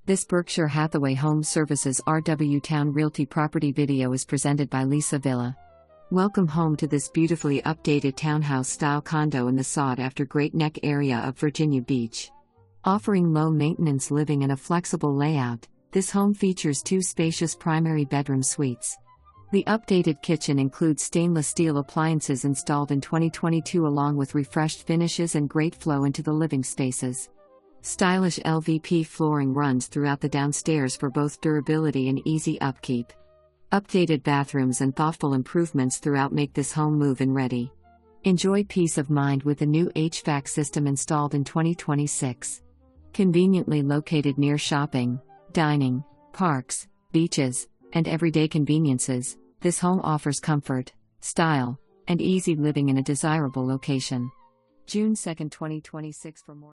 This Berkshire Hathaway HomeServices RW Towne Realty property video is presented by Lisa Villa. Welcome home to this beautifully updated townhouse-style condo in the sought-after Great Neck area of Virginia Beach. Offering low-maintenance living and a flexible layout, this home features 2 spacious primary bedroom suites. The updated kitchen includes stainless steel appliances installed in 2022 along with refreshed finishes and great flow into the living spaces. Stylish LVP flooring runs throughout the downstairs for both durability and easy upkeep. Updated bathrooms and thoughtful improvements throughout make this home move-in ready. Enjoy peace of mind with the new HVAC system installed in 2026. Conveniently located near shopping, dining, parks, beaches, and everyday conveniences, this home offers comfort, style, and easy living in a desirable location. June 2, 2026 for more.